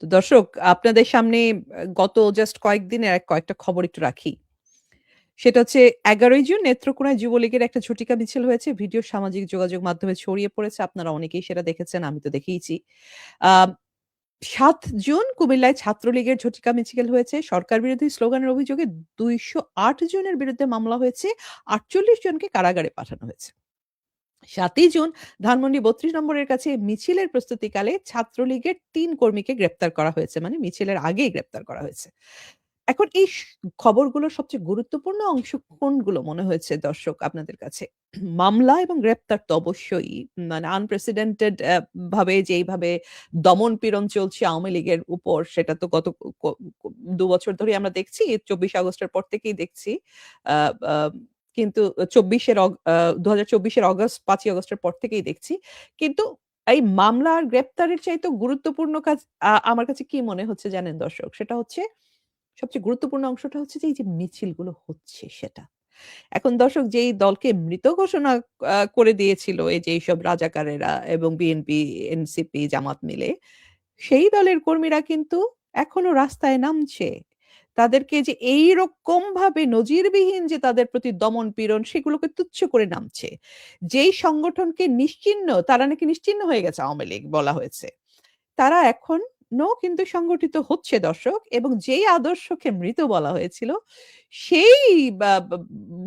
তো দর্শক আপনাদের সামনে গত জাস্ট কয়েকদিনের কয়েকটা খবর একটু রাখি। সেটা হচ্ছে ১১ই জুন নেত্রকোনায় যুবলীগের একটা ঝটিকা মিছিল হয়েছে। ভিডিও সামাজিক যোগাযোগ মাধ্যমে ছড়িয়ে পড়েছে। আপনারা অনেকেই সেটা দেখেছেন। আমি তো দেখেইছি। আ ৭ জুন কুমিল্লায় ছাত্রলীগের ঝটিকা মিছিল হয়েছে। সরকার বিরোধী স্লোগানের অভিযোগে ২০৮ জনের বিরুদ্ধে মামলা হয়েছে। ৪৮ জনকে কারাগারে পাঠানো হয়েছে। ৭ই জুন ধানমন্ডি ৩২ নম্বরের কাছে মিছিলের প্রস্তুতিকালে ছাত্রলীগের ৩ কর্মীকে গ্রেপ্তার করা হয়েছে। মানে মিছিলের আগেই গ্রেপ্তার করা হয়েছে। এখন এই খবরগুলোর সবচেয়ে গুরুত্বপূর্ণ অংশ কোনগুলো মনে হয়েছে দর্শক আপনাদের কাছে? মামলা এবং গ্রেপ্তার তো অবশ্যই মানে আনপ্রেসিডেন্টেড ভাবে যেইভাবে দমন-পীড়ন চলছে আওয়ামী লীগের উপর সেটা তো গত ক ক ২ বছর ধরেই আমরা দেখছি। ২৪ আগস্টের পর থেকেই দেখছি। আ আ কিন্তু ২৪ এর ২০২৪ এর অগাস্ট ৫ই আগস্টের পর থেকেই দেখছি। কিন্তু এই মামলা আর গ্রেপ্তারের চাইতেও গুরুত্বপূর্ণ কাজ আমার কাছে কি মনে হচ্ছে জানেন দর্শক? সেটা হচ্ছে সবচেয়ে গুরুত্বপূর্ণ অংশটা হচ্ছে যে এই যে মিছিলগুলো হচ্ছে সেটা। এখন দর্শক যেই দলকে মৃত ঘোষণা করে দিয়েছিল এই যে এইসব রাজাকারেরা এবং বিএনপি, এনসিপি, জামাত মিলে, সেই দলের কর্মীরা কিন্তু এখনো রাস্তায় নামছে। তাদেরকে যে এইরকমভাবে নজিরবিহীন যে তাদের প্রতি দমন-পীড়ন সেগুলোকে তুচ্ছ করে নামছে। যেই সংগঠনকে নিশ্চিহ্ন তারা নাকি নিশ্চিহ্ন হয়ে গেছে আওয়ামী লীগ বলা হয়েছে। তারা এখনো কিন্তু সংগঠিত হচ্ছে দর্শক এবং যেই আদর্শকে মৃত বলা হয়েছিল, সেই বা বা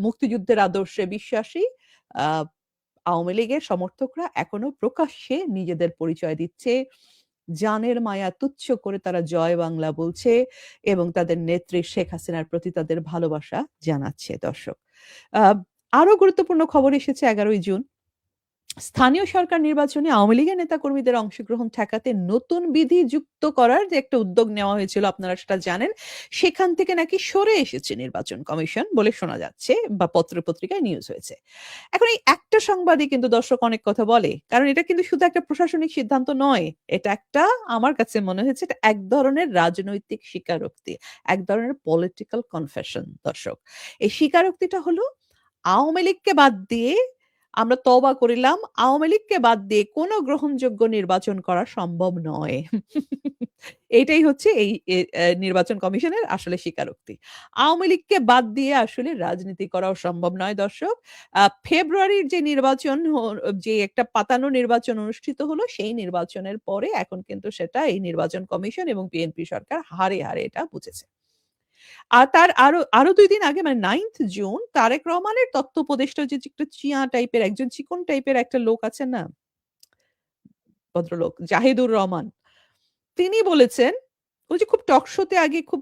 মুক্তিযুদ্ধের আদর্শে বিশ্বাসী আ আওয়ামী লীগের সমর্থকরা এখনো প্রকাশ্যে নিজেদের পরিচয় দিচ্ছে। জানের মায়া তুচ্ছ করে তারা জয় বাংলা বলছে এবং তাদের নেত্রী শেখ হাসিনার প্রতি তাদের ভালোবাসা জানাচ্ছে দর্শক। আ আরো গুরুত্বপূর্ণ খবর এসেছে ১১ই জুন। স্থানীয় সরকার নির্বাচনে আওয়ামী লীগের নেতাকর্মীদের অংশগ্রহণ ঠেকাতে নতুন বিধি যুক্ত করার যে একটা উদ্যোগ নেওয়া হয়েছিল আপনারা সেটা জানেন। সেখান থেকে নাকি সরে এসেছে নির্বাচন কমিশন বলে শোনা যাচ্ছে বা পত্র-পত্রিকায় নিউজ হয়েছে। এখন এই একটা সংবাদই কিন্তু দর্শক অনেক কথা বলে। কারণ এটা কিন্তু শুধু একটা প্রশাসনিক সিদ্ধান্ত নয়। এটা একটা আমার কাছে মনে হয়েছে এটা এক ধরনের রাজনৈতিক স্বীকারোক্তি। এক ধরনের পলিটিক্যাল কনফেশন দর্শক। এই স্বীকারোক্তিটা হলো আওয়ামী লীগকে বাদ দিয়ে আমরা তওবা করিলাম। আওয়ামী লীগকে বাদ দিয়ে কোন গ্রহণযোগ্য নির্বাচন করা সম্ভব নয়। এইটাই হচ্ছে এই নির্বাচন কমিশনের আসলে স্বীকারোক্তি। আওয়ামী লীগকে বাদ দিয়ে আসলে রাজনীতি করাও সম্ভব নয় দর্শক। ফেব্রুয়ারির যে নির্বাচন যে একটা পাতানো নির্বাচন অনুষ্ঠিত হলো, সেই নির্বাচনের পরে এখন কিন্তু সেটা এই নির্বাচন কমিশন এবং বিএনপি সরকার হাড়ে এটা বুঝেছে। আর তার আরো ২ দিন আগে মানে 9th জুন তারেক রহমানের তথ্য উপদেষ্টা যে একটু চিয়া টাইপের একজন চিকন টাইপের একটা লোক আছেন না? ভদ্রলোক জাহিদুর রহমান। তিনি বলেছেন, ওই যে খুব টক শোতে আগে খুব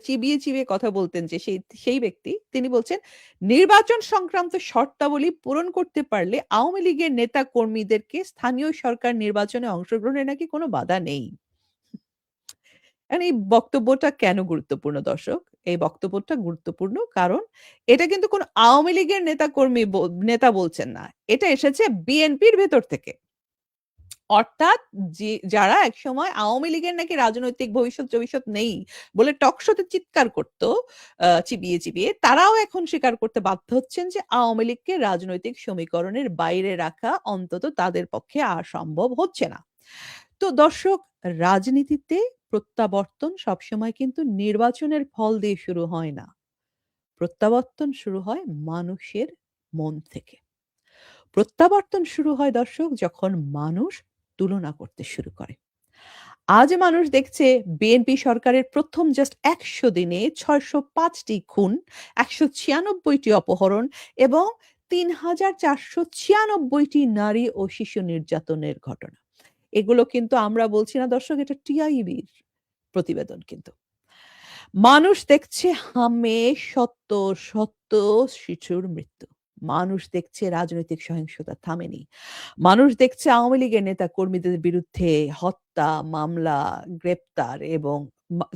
চিবিয়ে কথা বলতেন যে সেই ব্যক্তি। তিনি বলছেন, "নির্বাচন সংক্রান্ত শর্তাবলী পূরণ করতে পারলে আওয়ামী লীগের নেতা কর্মীদেরকে স্থানীয় সরকার নির্বাচনে অংশগ্রহণে নাকি কোনো বাধা নেই।" এই বক্তব্যটা কেন গুরুত্বপূর্ণ দর্শক? এই বক্তব্যটা গুরুত্বপূর্ণ কারণ এটা কিন্তু কোন আওয়ামী লীগের নেতাকর্মী নেতা বলছেন না। এটা এসেছে বিএনপির ভেতর থেকে। অর্থাৎ যারা একসময় আওয়ামী লীগের নাকি রাজনৈতিক ভবিষ্যৎ-টবিষ্যৎ নেই বলে টক শোতে চিৎকার করত চিবিয়ে তারাও এখন স্বীকার করতে বাধ্য হচ্ছেন যে আওয়ামী লীগকে রাজনৈতিক সমীকরণের বাইরে রাখা অন্তত তাদের পক্ষে আর সম্ভব হচ্ছে না। তো দর্শক রাজনীতিতে প্রত্যাবর্তন সবসময় কিন্তু নির্বাচনের ফল দিয়ে শুরু হয় না। প্রত্যাবর্তন শুরু হয় মানুষের মন থেকে। প্রত্যাবর্তন শুরু হয় দর্শক যখন মানুষ তুলনা করতে শুরু করে। আজ মানুষ দেখছে বিএনপি সরকারের ১ম জাস্ট ১০০ দিনে ৬০৫ টি খুন, ১৯৬ টি অপহরণ এবং ৩,৪৯৬ টি নারী ও শিশু নির্যাতনের ঘটনা। এগুলো কিন্তু আমরা বলছি না দর্শক এটা টিআইবির প্রতিবেদন কিন্তু। মানুষ দেখছে হামে শত শিশুর মৃত্যু। মানুষ দেখছে রাজনৈতিক সহিংসতা থামেনি। মানুষ দেখছে আওয়ামী লীগের নেতা কর্মীদের বিরুদ্ধে হত্যা, মামলা, গ্রেপ্তার এবং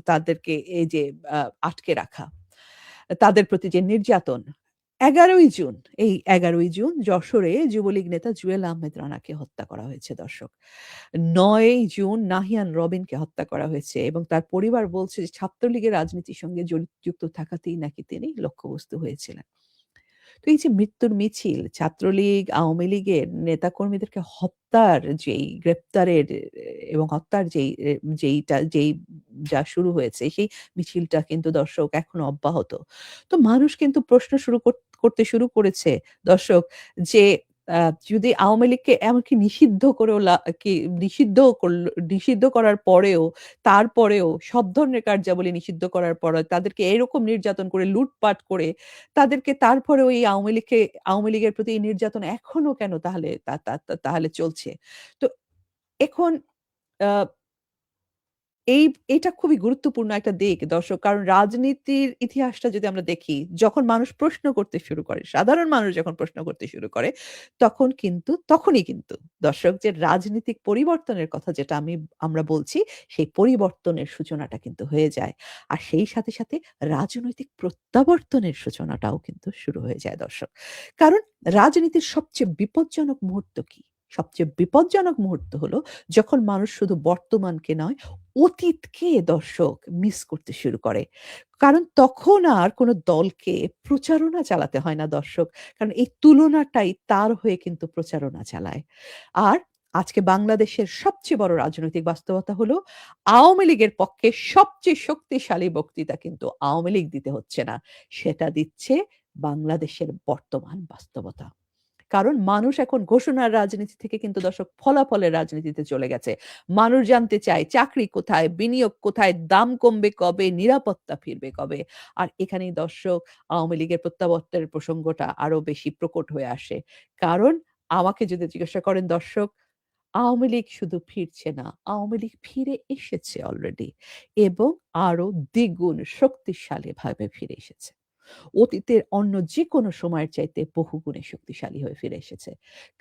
তাদেরকে এই যে আ আটকে রাখা। তাদের প্রতি যে নির্যাতন। ১১ই জুন, এই ১১ই জুন যশোরে যুবলীগ নেতা জুয়েল আহমেদ রানাকে হত্যা করা হয়েছে দর্শক। ৯ই জুন নাহিয়ান রবিনকে হত্যা করা হয়েছে এবং তার পরিবার বলছে যে ছাত্রলীগের রাজনীতির সঙ্গে যুক্ত থাকাতেই নাকি তিনি লক্ষ্যবস্তু হয়েছিলেন। তো এই যে মৃত্যুর মিছিল, ছাত্রলীগ, আওয়ামী লীগের নেতাকর্মীদেরকে হত্যার যেই গ্রেপ্তারের এবং হত্যার যেই যা শুরু হয়েছে সেই মিছিলটা কিন্তু দর্শক এখনো অব্যাহত। তো মানুষ কিন্তু প্রশ্ন করতে শুরু করেছে দর্শক যে আ যদি আওয়ামী লীগকে এমনকি নিষিদ্ধ করেও কি নিষিদ্ধ করার পরেও তারপরেও সব ধরনের কার্যাবলী নিষিদ্ধ করার পরেও তাদেরকে এরকম নির্যাতন করে লুটপাট করে তাদেরকে তারপরেও এই আওয়ামী লীগের প্রতি এই নির্যাতন এখনো কেন তাহলে তা তা তা তাহলে চলছে? তো এখন আ এই এটা খুবই গুরুত্বপূর্ণ একটা দিক দর্শক। কারণ রাজনীতির ইতিহাসটা যদি আমরা দেখি, যখন মানুষ প্রশ্ন করতে শুরু করে, সাধারণ মানুষ যখন প্রশ্ন করতে শুরু করে, তখনই কিন্তু দর্শক যে রাজনীতিক পরিবর্তনের কথা যেটা আমরা বলছি, সেই পরিবর্তনের সূচনাটা কিন্তু হয়ে যায়। আর সেই সাথে রাজনৈতিক প্রত্যাবর্তনের সূচনাটাও কিন্তু শুরু হয়ে যায় দর্শক। কারণ রাজনীতির সবচেয়ে বিপজ্জনক মুহূর্ত কি? সবচেয়ে বিপজ্জনক মুহূর্ত হলো যখন মানুষ শুধু বর্তমানকে নয় অতীতকে দর্শক মিস করতে শুরু করে। কারণ তখন আর কোন দলকে প্রচারণা চালাতে হয় না দর্শক। কারণ এই তুলনাটাই তার হয়ে কিন্তু প্রচারণা চালায়। আর আজকে বাংলাদেশের সবচেয়ে বড় রাজনৈতিক বাস্তবতা হলো আওয়ামী লীগের পক্ষে সবচেয়ে শক্তিশালী বক্তৃতা কিন্তু আওয়ামী লীগ দিতে হচ্ছে না। সেটা দিচ্ছে বাংলাদেশের বর্তমান বাস্তবতা। কারণ মানুষ এখন ঘোষণার রাজনীতি থেকে কিন্তু দর্শক ফলাফলের রাজনীতিতে চলে গেছে। মানুষ জানতে চায় চাকরি কোথায়, বিনিয়োগ কোথায়, দাম কমবে কবে, নিরাপত্তা ফিরবে কবে। আর এখানেই দর্শক আওয়ামী লীগের প্রত্যাবর্তনের প্রসঙ্গটা আরো বেশি প্রকট হয়ে আসে। কারণ আমাকে যদি জিজ্ঞাসা করেন দর্শক, আওয়ামী লীগ শুধু ফিরছে না, আওয়ামী লীগ ফিরে এসেছে অলরেডি এবং আরো দ্বিগুণ শক্তিশালীভাবে ফিরে এসেছে। অতীতের অন্য যেকোনো সময়ের চাইতে বহুগুণে শক্তিশালী হয়ে ফিরে এসেছে।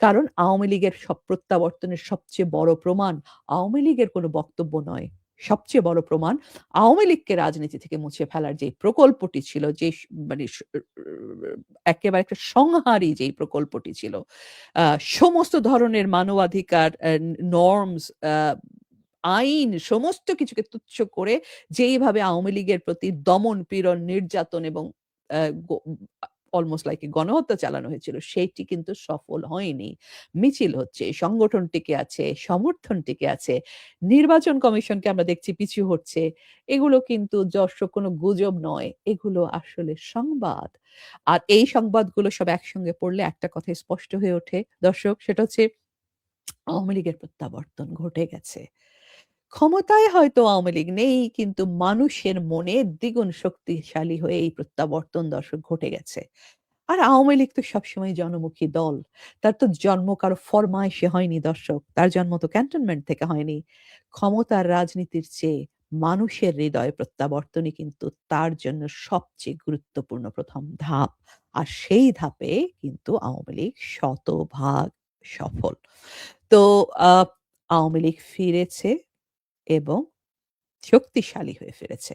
কারণ আওয়ামী লীগের সব প্রত্যাবর্তনের সবচেয়ে বড় প্রমাণ আওয়ামী লীগের কোনো বক্তব্য নয়। সবচেয়ে বড় প্রমাণ আওয়ামী লীগকে রাজনীতি থেকে মুছে ফেলার যে প্রকল্পটি ছিল, যে মানে একেবারে একটা সংহারী যেই প্রকল্পটি ছিল। আ সমস্ত ধরনের মানবাধিকার নরমস আইন সমস্ত কিছুকে তুচ্ছ করে যেইভাবে আওয়ামী লীগের প্রতি দমন, পীড়ন, নির্যাতন এবং আ গো আ অলমোস্ট লাইক গণহত্যা চালানো হয়েছিল, সেইটি কিন্তু সফল হয়নি। মিছিল হচ্ছে, সংগঠন টিকে আছে, সমর্থন টিকে আছে। নির্বাচন কমিশনকে আমরা দেখছি পিছু হটছে। এগুলো কিন্তু কোনো গুজব নয়। এগুলো আসলে সংবাদ। আর এই সংবাদগুলো সব একসঙ্গে পড়লে একটা কথাই স্পষ্ট হয়ে ওঠে দর্শক, সেটা হচ্ছে আওয়ামী লীগের প্রত্যাবর্তন ঘটে গেছে। ক্ষমতায় হয়তো আওয়ামী লীগ নেই, কিন্তু মানুষের মনে দ্বিগুণ শক্তিশালী হয়ে এই প্রত্যাবর্তন দর্শক ঘটে গেছে। আর আওয়ামী লীগ তো সবসময় জনমুখী দল। তার তো জন্ম কারো ফরমায়েশে হয়নি দর্শক। তার জন্ম তো ক্যান্টনমেন্ট থেকে হয়নি। ক্ষমতার রাজনীতির চেয়ে মানুষের হৃদয়ে প্রত্যাবর্তনই কিন্তু তার জন্য সবচেয়ে গুরুত্বপূর্ণ ১ম ধাপ। আর সেই ধাপে কিন্তু আওয়ামী লীগ শতভাগ সফল। তো আ আওয়ামী লীগ ফিরেছে এবং শক্তিশালী হয়ে ফিরেছে।